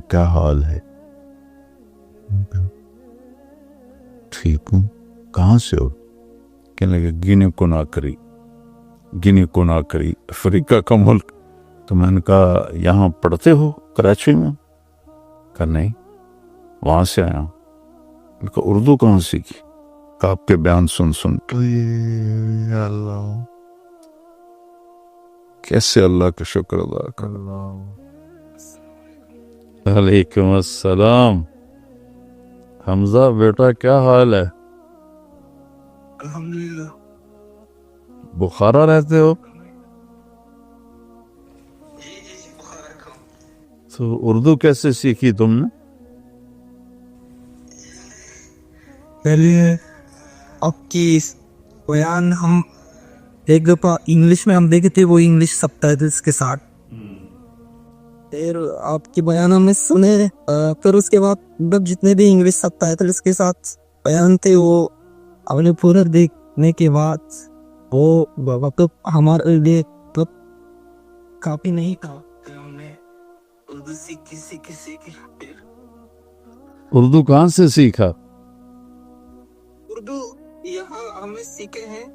کیا حال ہے؟ ٹھیک ہوں. کہاں سے ہو؟ کہنے لگے گینی کناکری افریقہ کا ملک. تو میں نے کہا یہاں پڑھتے ہو کراچی میں؟ کہا نہیں وہاں سے آیا ہوں. میں نے کہا اردو کہاں سیکھی؟ کہا آپ کے بیان سن اللہ کیسے اللہ کا شکر ادا کر. وعلیکم السلام. حمزہ بیٹا کیا حال ہے؟ الحمدللہ. بخارا رہتے ہو؟ جی بخار کا. تو اردو کیسے سیکھی تم نے؟ پہلے آپ کی بیان ہم ایک دفعہ انگلش میں ہم دیکھے تھے, وہ انگلش سب ٹائٹلز کے ساتھ. پھر آپ کی بیان ہم نے سنے, پھر اس کے بعد مطلب جتنے بھی انگلش سب ٹائٹلز کے ساتھ بیان تھے وہ ہم نے پورا دیکھنے کے بعد وہ مطلب ہمارے لیے مطلب کافی نہیں تھا. ہم نے اردو سیکھی. اردو کہاں سے سیکھا؟ اردو یہاں ہم نے سیکھے ہیں,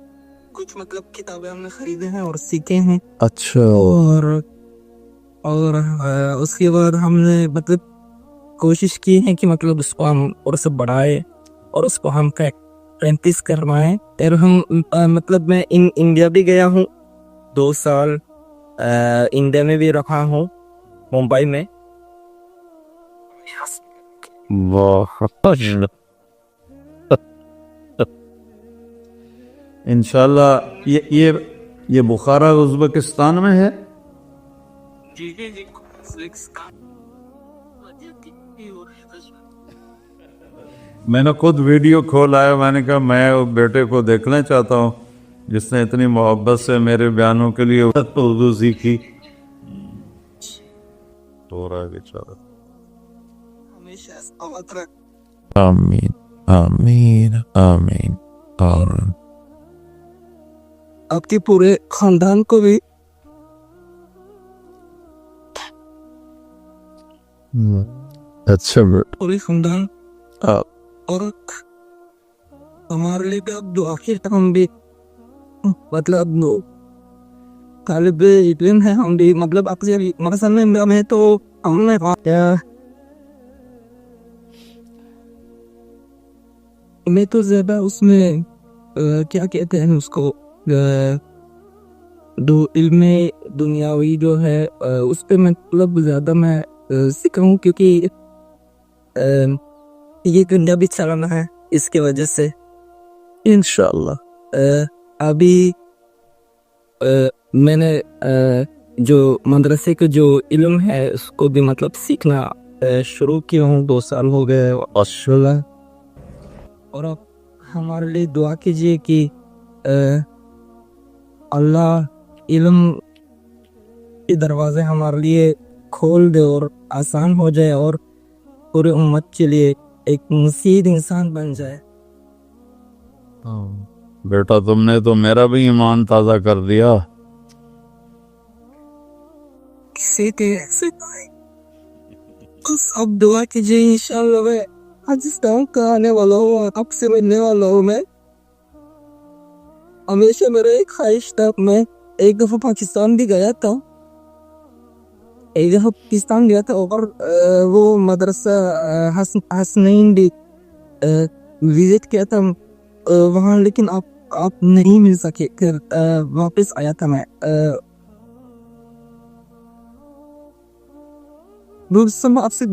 کچھ مطلب کتابیں ہم نے خریدے ہیں اور سیکھے ہیں. اچھا. اور اس کے بعد ہم نے مطلب کوشش کی ہے کہ مطلب اس کو ہم اور سے بڑھائے اور اس کو ہم پریکٹس کروائیں. پھر ہم مطلب میں انڈیا بھی گیا ہوں 2 سال, انڈیا میں بھی رہا ہوں ممبئی میں. انشاءاللہ یہ بخارا ازبکستان میں ہے؟ جی. میں نے خود ویڈیو کھول آیا, میں نے کہا میں بیٹے کو دیکھنا چاہتا ہوں جس نے اتنی محبت سے میرے بیانوں کے لیے اردو سیکھی. تو رہا ہے بیچارہ. ہمیشہ سلامت رکھ. آمین آمین آمین آمین. آپ کے پورے خاندان کو بھی. اچھا پوری خاندان اور ہمارے لیے بھی اب دعا کی. ہم بھی مطلب طالب علم ہے, ہم بھی مطلب مقصد میں ہمیں تو ہم نے میں تو زیادہ اس میں کیا کہتے ہیں اس کو علم دنیاوی جو ہے اس پہ مطلب زیادہ میں سیکھا ہوں, کیونکہ یہ دنیا بھی چلانا ہے اس کی وجہ سے انشاءاللہ. ابھی میں نے جو مدرسے کا جو علم ہے اس کو بھی مطلب سیکھنا شروع کیا ہوں, 2 سال ہو گئے ماشاءاللہ. اور اب ہمارے لیے دعا کیجیے کہ اللہ علم کے دروازے ہمارے لیے کھول دے اور آسان ہو جائے اور پورے امت کے لیے ایک مفید انسان بن جائے. بیٹا تم نے تو میرا بھی ایمان تازہ کر دیا. کسی کے اب دعا کیجیے انشاءاللہ. میں پاکستان کا آنے والا ہوں, آپ سے ملنے والا ہوں. میں ہمیشہ میرا ایک خواہش تھا, میں ایک دفعہ پاکستان بھی گیا تھا, اور وہ مدرسہ حسنین بھی وزٹ کیا تھا وہاں, لیکن آپ نہیں مل سکے. پھر واپس آیا تھا میں. آپ سے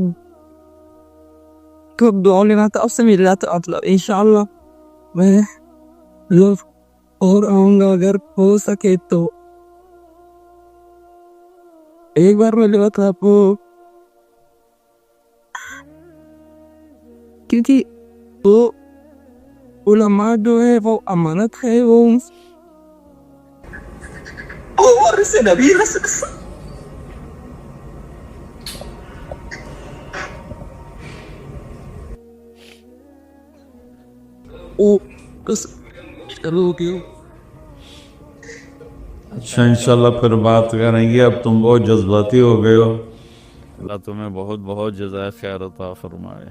دعا لینا تھا, آپ سے مل رہا تھا. مطلب انشاءاللہ میں اور آؤں گا اگر ہو سکے تو. ایک بار میں لیا تھا آپ کو, کیونکہ وہ علماء جو ہے وہ امانت ہے, وہ وارث نبی رسول. اچھا انشاءاللہ پھر بات کریں گے. اب تم بہت جذباتی ہو گئے ہو, اللہ تمہیں بہت بہت جزائے خیر عطا فرمائے.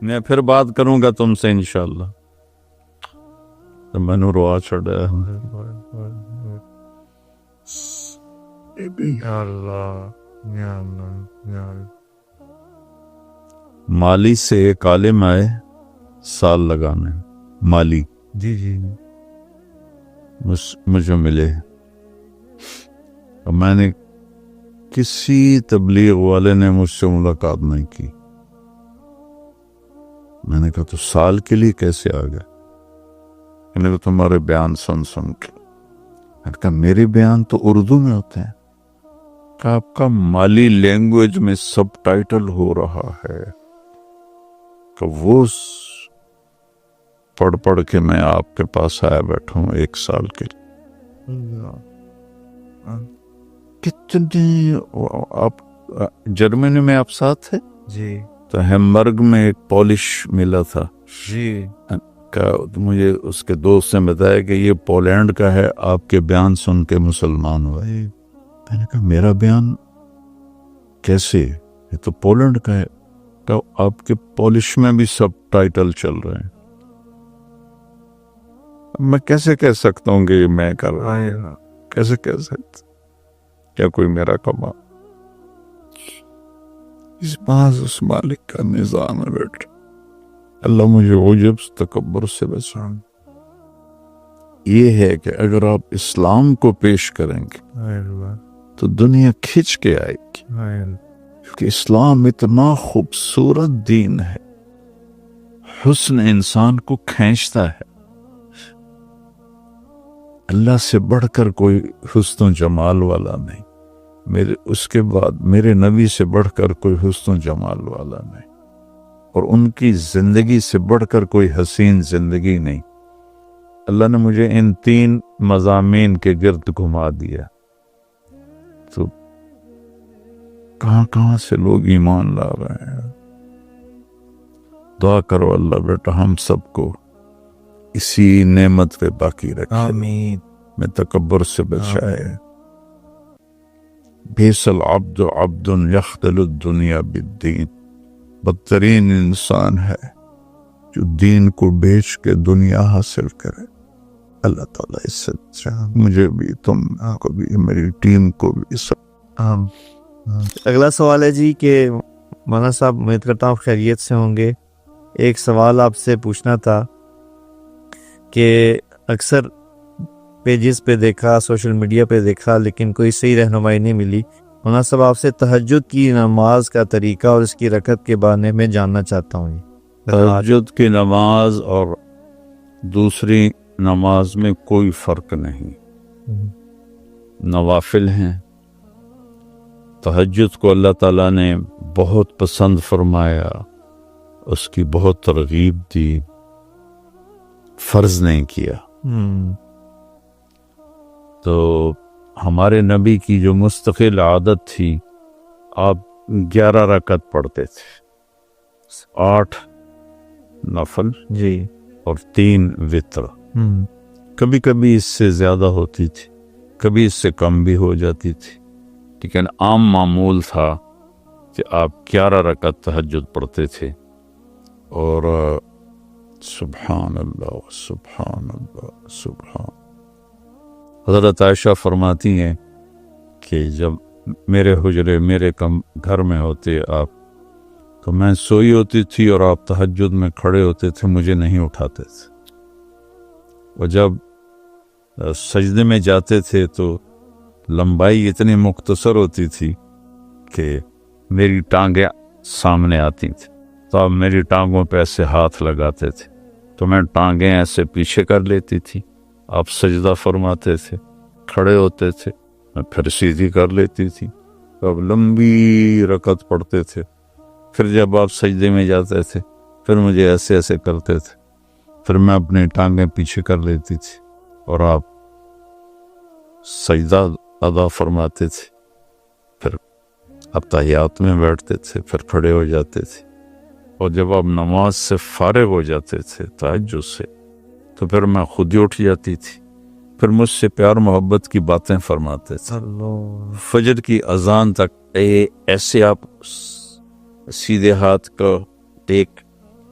میں پھر بات کروں گا تم سے انشاءاللہ. تو میں نے روا چھڑا مالی سے ایک عالم آئے سال لگانے. مالی جی جی مجھے ملے. اور میں نے کسی تبلیغ والے نے مجھ سے ملاقات نہیں کی. میں نے کہا تو سال کے لیے کیسے آ گئے؟ میں نے کہا تمہارے بیان سن کے. میں نے کہا میرے بیان تو اردو میں ہوتے ہیں. کہ آپ کا مالی لینگویج میں سب ٹائٹل ہو رہا ہے. کہ وہ پڑھ کے میں آپ کے پاس آیا بیٹھا ہوں 1 سال کے لیے. کتنے آپ جرمنی میں آپ ساتھ تھے جی تو ہیمبرگ میں ایک پولش ملا تھا. جی مجھے اس کے دوست نے بتایا کہ یہ پولینڈ کا ہے, آپ کے بیان سن کے مسلمان ہوا. میں نے کہا میرا بیان کیسے؟ یہ تو پولینڈ کا ہے. کہ آپ کے پولش میں بھی سب ٹائٹل چل رہے ہیں. میں کیسے کہہ سکتا ہوں کہ یہ میں کر رہا ہوں؟ کیسے کہہ سکتا؟ کیا کوئی میرا کما؟ اس باز اس مالک کا نظام ہے بیٹا. اللہ مجھے عجب تکبر سے بچا. یہ ہے کہ اگر آپ اسلام کو پیش کریں گے تو دنیا کھچ کے آئے گی, کیونکہ اسلام اتنا خوبصورت دین ہے, حسن انسان کو کھینچتا ہے. اللہ سے بڑھ کر کوئی حسن و جمال والا نہیں, اس کے بعد میرے نبی سے بڑھ کر کوئی حسن و جمال والا نہیں, اور ان کی زندگی سے بڑھ کر کوئی حسین زندگی نہیں. اللہ نے مجھے ان 3 مضامین کے گرد گھما دیا. تو کہاں سے لوگ ایمان لا رہے ہیں. دعا کرو اللہ بیٹا ہم سب کو اسی نعمت پہ باقی رکھے, آمین, میں تکبر سے بچائے. بیس العبد عبد یخدل الدنیا بالدین. بدترین انسان ہے جو دین کو بیچ کے دنیا حاصل کرے. اللہ تعالیٰ اس سے مجھے بھی, تم کو بھی, میری ٹیم کو بھی سب. اگلا سوال ہے جی کہ مولانا صاحب امید کرتا ہوں خیریت سے ہوں گے. ایک سوال آپ سے پوچھنا تھا کہ اکثر پیجز پہ دیکھا, سوشل میڈیا پہ دیکھا, لیکن کوئی صحیح رہنمائی نہیں ملی. مولانا صاحب آپ سے تہجد کی نماز کا طریقہ اور اس کی رکعت کے بارے میں جاننا چاہتا ہوں. تہجد کی نماز اور دوسری نماز میں کوئی فرق نہیں, نوافل ہیں. تہجد کو اللہ تعالیٰ نے بہت پسند فرمایا, اس کی بہت ترغیب دی, فرض نہیں کیا. تو ہمارے نبی کی جو مستقل عادت تھی, آپ 11 رکعت پڑھتے تھے, 8 نفل جی اور 3 وتر. کبھی کبھی اس سے زیادہ ہوتی تھی, کبھی اس سے کم بھی ہو جاتی تھی, لیکن عام معمول تھا کہ آپ 11 رکعت تہجد پڑھتے تھے. اور سبحان اللہ سبحان اللہ سبحان. حضرت عائشہ فرماتی ہیں کہ جب میرے حجرے میرے گھر میں ہوتے آپ, تو میں سوئی ہوتی تھی اور آپ تہجد میں کھڑے ہوتے تھے, مجھے نہیں اٹھاتے تھے. اور جب سجدے میں جاتے تھے تو لمبائی اتنی مختصر ہوتی تھی کہ میری ٹانگیں سامنے آتی تھیں, تو آپ میری ٹانگوں پہ ایسے ہاتھ لگاتے تھے, تو میں ٹانگیں ایسے پیچھے کر لیتی تھی. آپ سجدہ فرماتے تھے, کھڑے ہوتے تھے, میں پھر سیدھی کر لیتی تھی. تو آپ لمبی رکعت پڑھتے تھے. پھر جب آپ سجدے میں جاتے تھے پھر مجھے ایسے ایسے کرتے تھے, پھر میں اپنی ٹانگیں پیچھے کر لیتی تھی اور آپ سجدہ ادا فرماتے تھے. پھر آپ تحیات میں بیٹھتے تھے, پھر کھڑے ہو جاتے تھے. اور جب آپ نماز سے فارغ ہو جاتے تھے تہجد سے, تو پھر میں خود ہی اٹھ جاتی تھی, پھر مجھ سے پیار محبت کی باتیں فرماتے تھے. فجر کی اذان تک ایسے آپ سیدھے ہاتھ کو ٹیک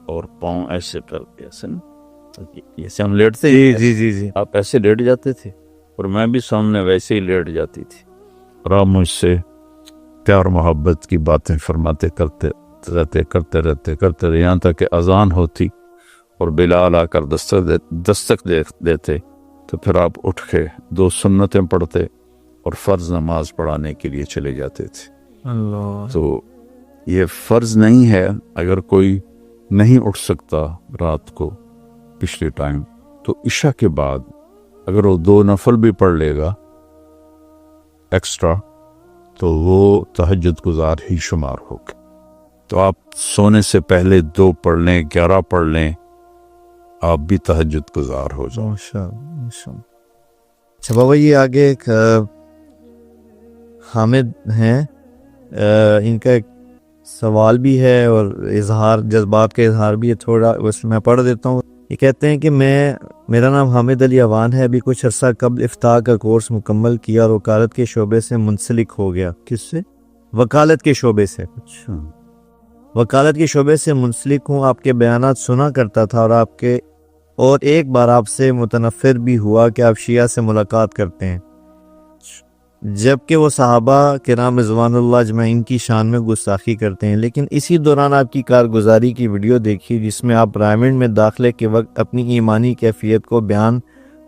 اور پاؤں ایسے کر کے ایسے نا جیسے ہم لیٹتے جی آپ ایسے لیٹ جاتے تھے اور میں بھی سامنے ویسے ہی لیٹ جاتی تھی اور آپ مجھ سے پیار محبت کی باتیں فرماتے کرتے رہتے یہاں تک کہ اذان ہوتی اور بلال آ کر دستک دیتے تو پھر آپ اٹھ کے 2 سنتیں پڑھتے اور فرض نماز پڑھانے کے لیے چلے جاتے تھے. تو یہ فرض نہیں ہے اگر کوئی نہیں اٹھ سکتا رات کو پچھلے ٹائم تو عشاء کے بعد اگر وہ 2 نفل بھی پڑھ لے گا ایکسٹرا تو وہ تہجد گزار ہی شمار ہوگا. تو آپ سونے سے پہلے 2 پڑھ لیں 11 پڑھ لیں آپ بھی تہجد گزار ہو جاؤ. اچھا بابا یہ آگے ایک حامد ہیں ان کا ایک سوال بھی ہے اور اظہار جذبات کا اظہار بھی ہے تھوڑا بس میں پڑھ دیتا ہوں. یہ کہتے ہیں کہ میرا نام حامد علی اوان ہے. ابھی کچھ عرصہ قبل افتاح کا کورس مکمل کیا اور وکالت کے شعبے سے منسلک ہو گیا. کس سے؟ وکالت کے شعبے سے. اچھا وکالت کے شعبے سے منسلک ہوں. آپ کے بیانات سنا کرتا تھا اور ایک بار آپ سے متنفر بھی ہوا کہ آپ شیعہ سے ملاقات کرتے ہیں جبکہ وہ صحابہ کرام رضوان اللہ اجمعین کی شان میں گستاخی کرتے ہیں. لیکن اسی دوران آپ کی کارگزاری کی ویڈیو دیکھی جس میں آپ رائمنڈ میں داخلے کے وقت اپنی ایمانی کیفیت کو بیان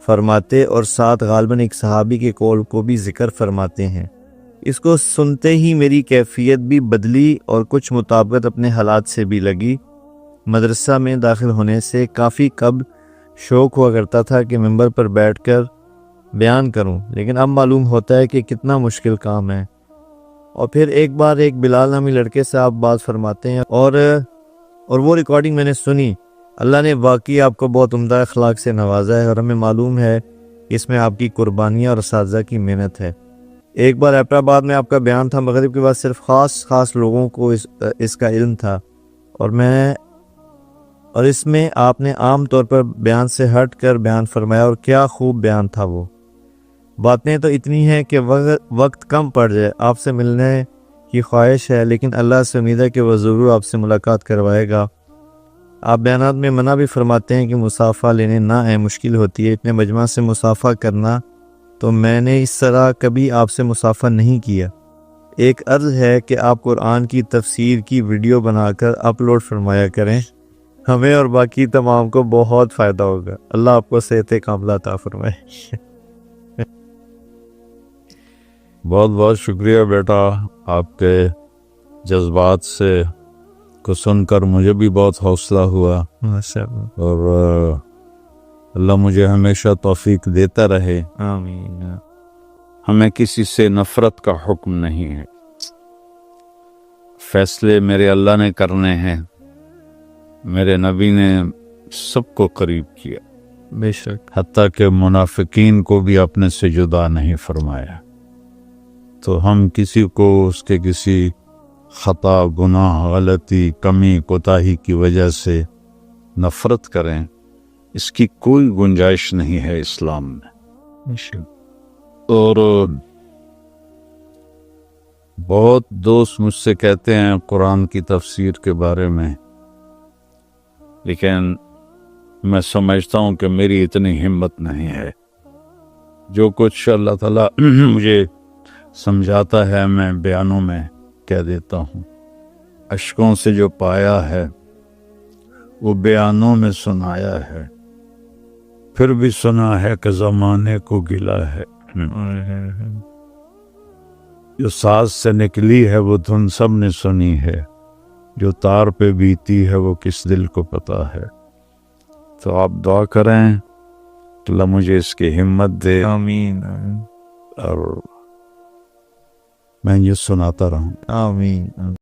فرماتے اور ساتھ غالباً ایک صحابی کے قول کو بھی ذکر فرماتے ہیں. اس کو سنتے ہی میری کیفیت بھی بدلی اور کچھ مطابقت اپنے حالات سے بھی لگی. مدرسہ میں داخل ہونے سے کافی قبل شوق ہوا کرتا تھا کہ ممبر پر بیٹھ کر بیان کروں لیکن اب معلوم ہوتا ہے کہ کتنا مشکل کام ہے. اور پھر ایک بار ایک بلال نامی لڑکے سے آپ بات فرماتے ہیں اور وہ ریکارڈنگ میں نے سنی. اللہ نے واقعی آپ کو بہت عمدہ اخلاق سے نوازا ہے اور ہمیں معلوم ہے اس میں آپ کی قربانیاں اور اساتذہ کی محنت ہے. ایک بار ایپر آباد میں آپ کا بیان تھا مغرب کے بعد صرف خاص لوگوں کو اس کا علم تھا اور اس میں آپ نے عام طور پر بیان سے ہٹ کر بیان فرمایا اور کیا خوب بیان تھا. وہ باتیں تو اتنی ہیں کہ وقت کم پڑ جائے. آپ سے ملنے کی خواہش ہے لیکن اللہ سے امید ہے کہ وہ ضرور آپ سے ملاقات کروائے گا. آپ بیانات میں منع بھی فرماتے ہیں کہ مصافحہ لینے نہ آئے مشکل ہوتی ہے. اتنے مجمع سے مصافحہ کرنا تو میں نے اس طرح کبھی آپ سے مصافحہ نہیں کیا. ایک عرض ہے کہ آپ قرآن کی تفسیر کی ویڈیو بنا کر اپلوڈ فرمایا کریں. ہمیں اور باقی تمام کو بہت فائدہ ہوگا. اللہ آپ کو صحت کاملہ عطا فرمائے. بہت بہت شکریہ بیٹا. آپ کے جذبات سے کو سن کر مجھے بھی بہت حوصلہ ہوا اور اللہ مجھے ہمیشہ توفیق دیتا رہے. آمین. ہمیں کسی سے نفرت کا حکم نہیں ہے. فیصلے میرے اللہ نے کرنے ہیں. میرے نبی نے سب کو قریب کیا بے شک. حتیٰ کہ منافقین کو بھی اپنے سے جدا نہیں فرمایا. تو ہم کسی کو اس کے کسی خطا گناہ غلطی کمی کوتاہی کی وجہ سے نفرت کریں اس کی کوئی گنجائش نہیں ہے اسلام میں. اور بہت دوست مجھ سے کہتے ہیں قرآن کی تفسیر کے بارے میں لیکن میں سمجھتا ہوں کہ میری اتنی ہمت نہیں ہے. جو کچھ اللہ تعالیٰ مجھے سمجھاتا ہے میں بیانوں میں کہہ دیتا ہوں. اشکوں سے جو پایا ہے وہ بیانوں میں سنایا ہے. پھر بھی سنا ہے کہ زمانے کو گلا ہے. جو ساز سے نکلی ہے وہ دھن سب نے سنی ہے. جو تار پہ بیتی ہے وہ کس دل کو پتا ہے. تو آپ دعا کریں کہ اللہ مجھے اس کی ہمت دے. آمین. اور میں یہ سناتا رہوں. آمین.